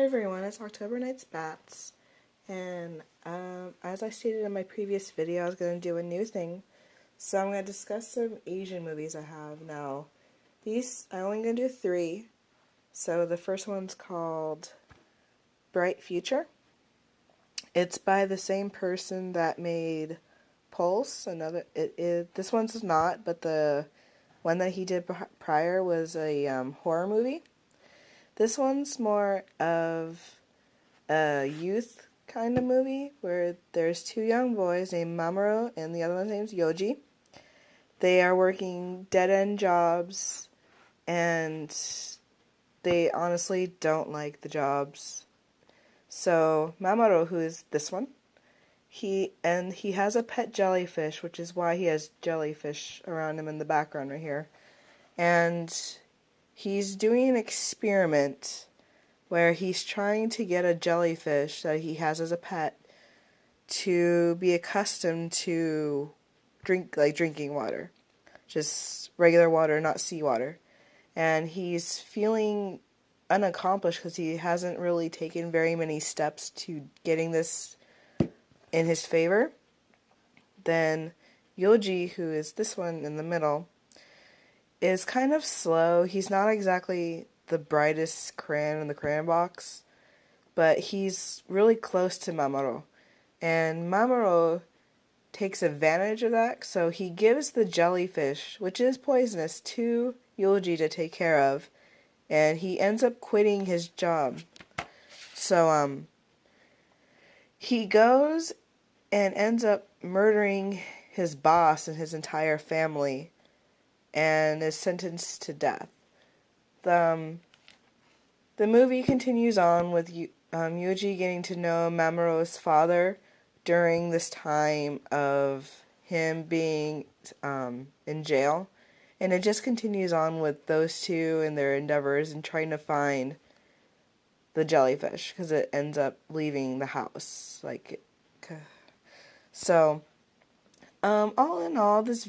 everyone, it's October Night's Bats, and as I stated in my previous video, I was going to do a new thing, so I'm going to discuss some Asian movies I have now. I'm only going to do 3, so the first one's called Bright Future. It's by the same person that made Pulse. This one's not, but the one that he did prior was a horror movie. This one's more of a youth kind of movie where there's 2 young boys named Mamoru and the other one's name's Yoji. They are working dead-end jobs and they honestly don't like the jobs. So Mamoru, who is this one, he has a pet jellyfish, which is why he has jellyfish around him in the background right here. And he's doing an experiment where he's trying to get a jellyfish that he has as a pet to be accustomed to drinking water. Just regular water, not seawater. And he's feeling unaccomplished because he hasn't really taken very many steps to getting this in his favor. Then Yoji, who is this one in the middle, is kind of slow. He's not exactly the brightest crayon in the crayon box, but he's really close to Mamoru. And Mamoru takes advantage of that, so he gives the jellyfish, which is poisonous, to Yoji to take care of, and he ends up quitting his job. So, he goes and ends up murdering his boss and his entire family and is sentenced to death. The movie continues on with Yuji getting to know Mamoru's father during this time of him being in jail. And it just continues on with those two and their endeavors and trying to find the jellyfish because it ends up leaving the house. All in all, this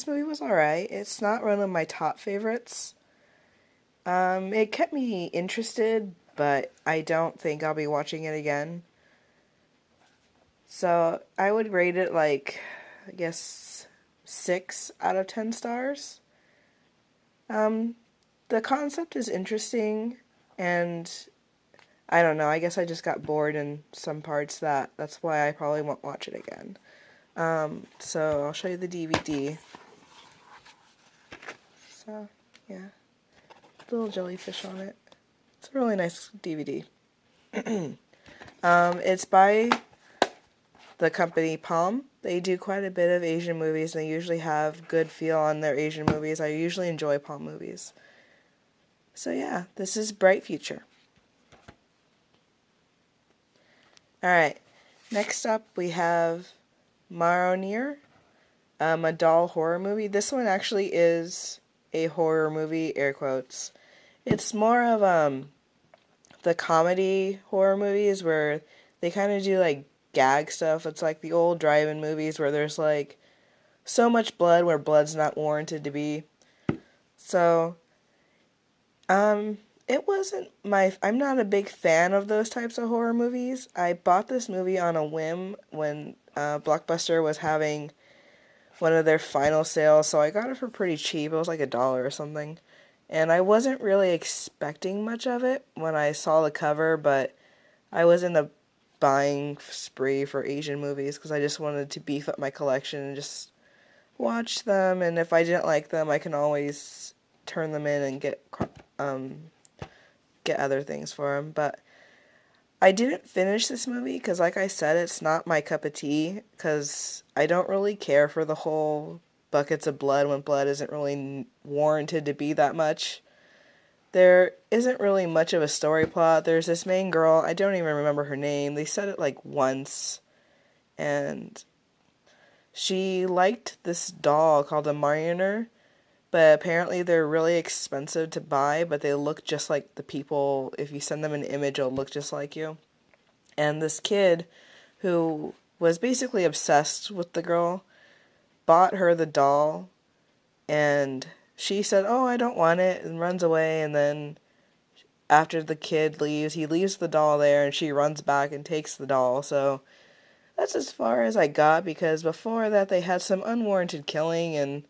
movie was alright. It's not one of my top favorites. It kept me interested, but I don't think I'll be watching it again. So, I would rate it 6 out of 10 stars. The concept is interesting, and I don't know, I guess I just got bored in some parts that's why I probably won't watch it again. So I'll show you the DVD. So, yeah. Little jellyfish on it. It's a really nice DVD. It's by the company Palm. They do quite a bit of Asian movies, and they usually have good feel on their Asian movies. I usually enjoy Palm movies. So yeah, this is Bright Future. Alright, next up we have Marrionner, a doll horror movie. This one actually is a horror movie, air quotes. It's more of the comedy horror movies where they kind of do gag stuff. It's like the old drive-in movies where there's so much blood where blood's not warranted to be. So, it wasn't I'm not a big fan of those types of horror movies. I bought this movie on a whim when Blockbuster was having one of their final sales, so I got it for pretty cheap. It was like $1 or something. And I wasn't really expecting much of it when I saw the cover, but I was in a buying spree for Asian movies because I just wanted to beef up my collection and just watch them, and if I didn't like them, I can always turn them in and get other things for them. But I didn't finish this movie because, like I said, it's not my cup of tea because I don't really care for the whole buckets of blood when blood isn't really warranted to be that much. There isn't really much of a story plot. There's this main girl, I don't even remember her name. They said it once, and she liked this doll called a Marrionner, but apparently they're really expensive to buy, but they look just like the people. If you send them an image, it'll look just like you. And this kid, who was basically obsessed with the girl, bought her the doll, and she said, "Oh, I don't want it," and runs away, and then after the kid leaves, he leaves the doll there and she runs back and takes the doll. So that's as far as I got, because before that they had some unwarranted killing and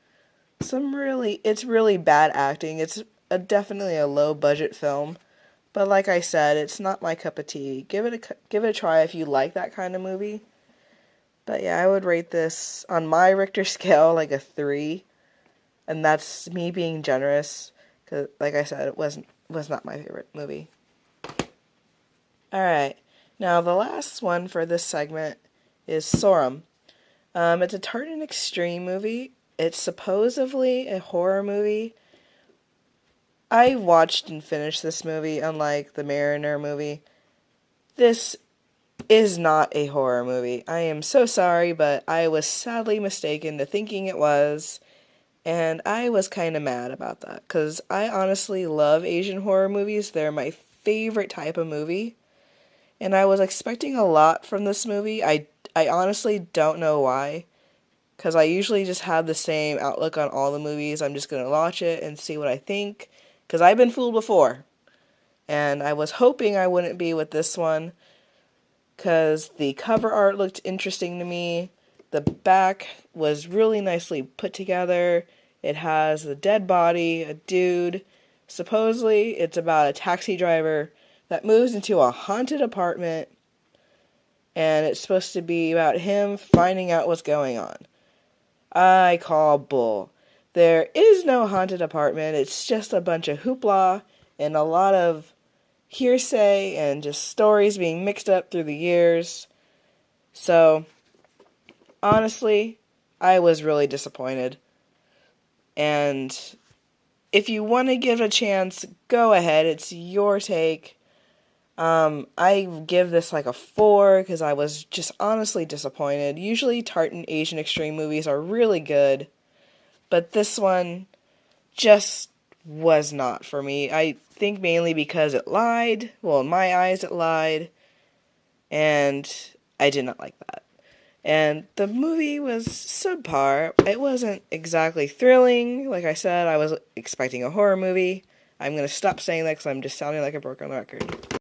it's really bad acting. It's definitely a low budget film. But like I said, it's not my cup of tea. Give it a try if you like that kind of movie. But yeah, I would rate this on my Richter scale like a 3, and that's me being generous, because like I said, it was not my favorite movie. All right, now the last one for this segment is Sorum. It's a Tartan Extreme movie. It's supposedly a horror movie. I watched and finished this movie, unlike the Marrionner movie. This is not a horror movie. I am so sorry, but I was sadly mistaken to thinking it was, and I was kind of mad about that, because I honestly love Asian horror movies. They're my favorite type of movie, and I was expecting a lot from this movie. I honestly don't know why, because I usually just have the same outlook on all the movies. I'm just going to watch it and see what I think, because I've been fooled before, and I was hoping I wouldn't be with this one, because the cover art looked interesting to me. The back was really nicely put together. It has a dead body, a dude. Supposedly, it's about a taxi driver that moves into a haunted apartment, and it's supposed to be about him finding out what's going on. I call bull. There is no haunted apartment. It's just a bunch of hoopla and a lot of hearsay and just stories being mixed up through the years. So, honestly, I was really disappointed. And if you want to give it a chance, go ahead. It's your take. I give this like a 4 because I was just honestly disappointed. Usually Tartan Asian Extreme movies are really good, but this one just was not for me. I think mainly because it lied. Well, in my eyes it lied, and I did not like that. And the movie was subpar. It wasn't exactly thrilling. Like I said, I was expecting a horror movie. I'm going to stop saying that because I'm just sounding like a broken record.